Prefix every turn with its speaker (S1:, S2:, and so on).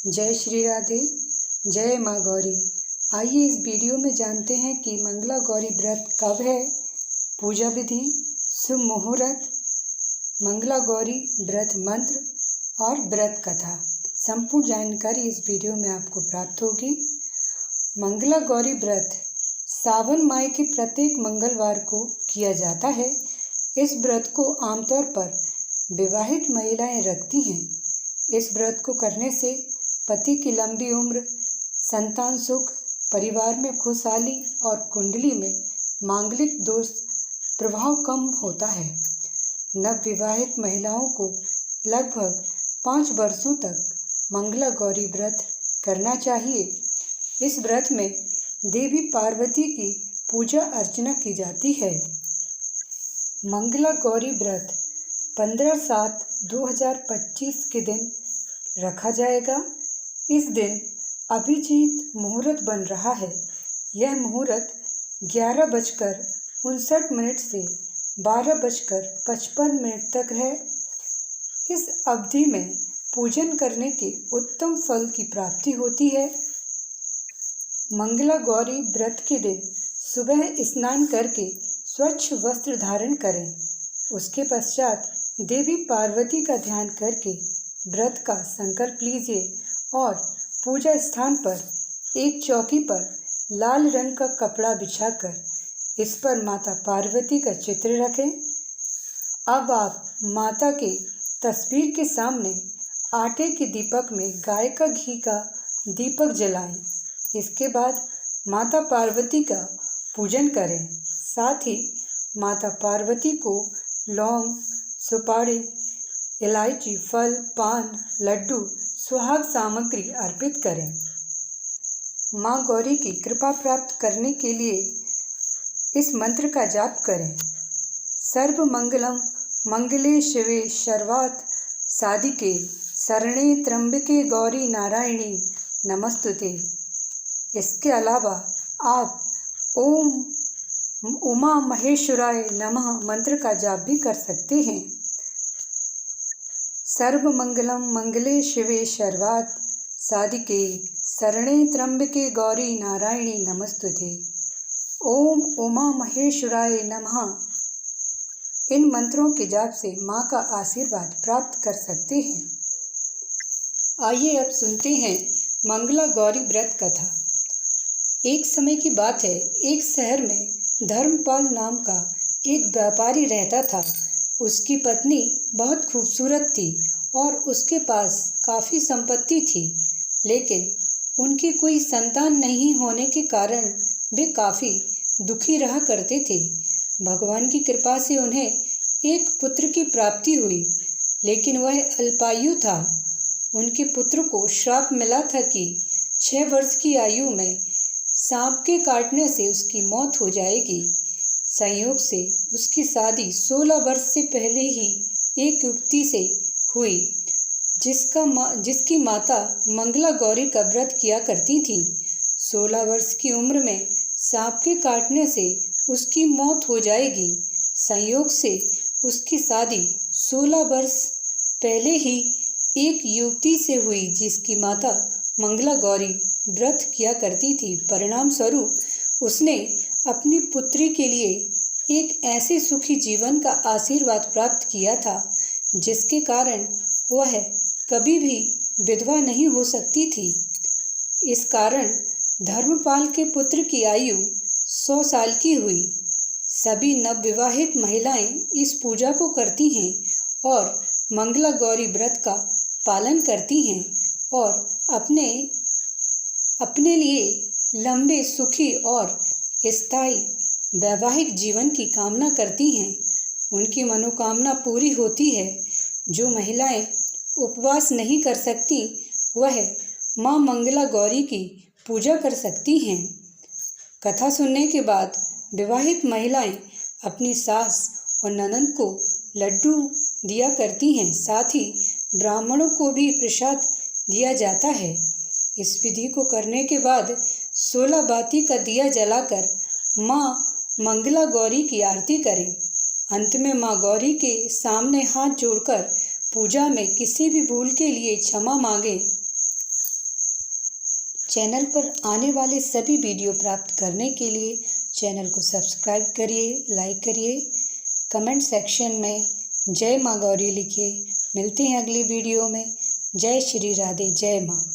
S1: जय श्री राधे, जय माँ गौरी। आइए इस वीडियो में जानते हैं कि मंगला गौरी व्रत कब है, पूजा विधि, शुभ मुहूर्त, मंगला गौरी व्रत मंत्र और व्रत कथा। संपूर्ण जानकारी इस वीडियो में आपको प्राप्त होगी। मंगला गौरी व्रत सावन माह के प्रत्येक मंगलवार को किया जाता है। इस व्रत को आमतौर पर विवाहित महिलाएं रखती हैं। इस व्रत को करने से पति की लंबी उम्र, संतान सुख, परिवार में खुशहाली और कुंडली में मांगलिक दोष प्रभाव कम होता है। नवविवाहित महिलाओं को लगभग 5 वर्षों तक मंगला गौरी व्रत करना चाहिए। इस व्रत में देवी पार्वती की पूजा अर्चना की जाती है। मंगला गौरी व्रत 15/7/2025 के दिन रखा जाएगा। इस दिन अभिजीत मुहूर्त बन रहा है। यह मुहूर्त 11:59 से 12:55 तक है। इस अवधि में पूजन करने के उत्तम फल की प्राप्ति होती है। मंगला गौरी व्रत के दिन सुबह स्नान करके स्वच्छ वस्त्र धारण करें। उसके पश्चात देवी पार्वती का ध्यान करके व्रत का संकल्प लीजिए और पूजा स्थान पर एक चौकी पर लाल रंग का कपड़ा बिछाकर इस पर माता पार्वती का चित्र रखें। अब आप माता के तस्वीर के सामने आटे के दीपक में गाय का घी का दीपक जलाएं। इसके बाद माता पार्वती का पूजन करें। साथ ही माता पार्वती को लौंग, सुपारी, इलायची, फल, पान, लड्डू, सुहाग सामग्री अर्पित करें। माँ गौरी की कृपा प्राप्त करने के लिए इस मंत्र का जाप करें। सर्व मंगलम मंगले शिवे सर्वार्थ साधिके शरणे त्र्यंबके गौरी नारायणी नमस्तुते। इसके अलावा आप ओम उमा महेश्वराय नमः मंत्र का जाप भी कर सकते हैं। सर्व मंगलम मंगले शिवे सर्वार्थ साधिके शरणे त्र्यंबके गौरी नारायणी नमस्तुते। ओम उमा महेश्वराय नमः। इन मंत्रों के जाप से माँ का आशीर्वाद प्राप्त कर सकते हैं। आइए अब सुनते हैं मंगला गौरी व्रत कथा। एक समय की बात है, एक शहर में धर्मपाल नाम का एक व्यापारी रहता था। उसकी पत्नी बहुत खूबसूरत थी और उसके पास काफ़ी संपत्ति थी, लेकिन उनकी कोई संतान नहीं होने के कारण वे काफ़ी दुखी रहा करते थे। भगवान की कृपा से उन्हें एक पुत्र की प्राप्ति हुई, लेकिन वह अल्पायु था। उनके पुत्र को श्राप मिला था कि 6 वर्ष की आयु में सांप के काटने से उसकी मौत हो जाएगी। संयोग से उसकी शादी 16 वर्ष से पहले ही एक युवती से हुई, जिसकी माता मंगला गौरी का व्रत किया करती थी। 16 वर्ष की उम्र में सांप के काटने से उसकी मौत हो जाएगी। संयोग से उसकी शादी 16 वर्ष पहले ही एक युवती से हुई, जिसकी माता मंगला गौरी व्रत किया करती थी। परिणाम स्वरूप उसने अपनी पुत्री के लिए एक ऐसे सुखी जीवन का आशीर्वाद प्राप्त किया था, जिसके कारण वह कभी भी विधवा नहीं हो सकती थी। इस कारण धर्मपाल के पुत्र की आयु 100 साल की हुई। सभी नवविवाहित महिलाएं इस पूजा को करती हैं और मंगला गौरी व्रत का पालन करती हैं और अपने लिए लंबे, सुखी और स्थायी वैवाहिक जीवन की कामना करती हैं। उनकी मनोकामना पूरी होती है। जो महिलाएं उपवास नहीं कर सकती, वह माँ मंगला गौरी की पूजा कर सकती हैं। कथा सुनने के बाद विवाहित महिलाएं अपनी सास और ननद को लड्डू दिया करती हैं। साथ ही ब्राह्मणों को भी प्रसाद दिया जाता है। इस विधि को करने के बाद 16 बाती का दिया जलाकर माँ मंगला गौरी की आरती करें। अंत में माँ गौरी के सामने हाथ जोड़कर पूजा में किसी भी भूल के लिए क्षमा मांगें। चैनल पर आने वाले सभी वीडियो प्राप्त करने के लिए चैनल को सब्सक्राइब करिए, लाइक करिए, कमेंट सेक्शन में जय माँ गौरी लिखिए। मिलते हैं अगली वीडियो में। जय श्री राधे, जय माँ।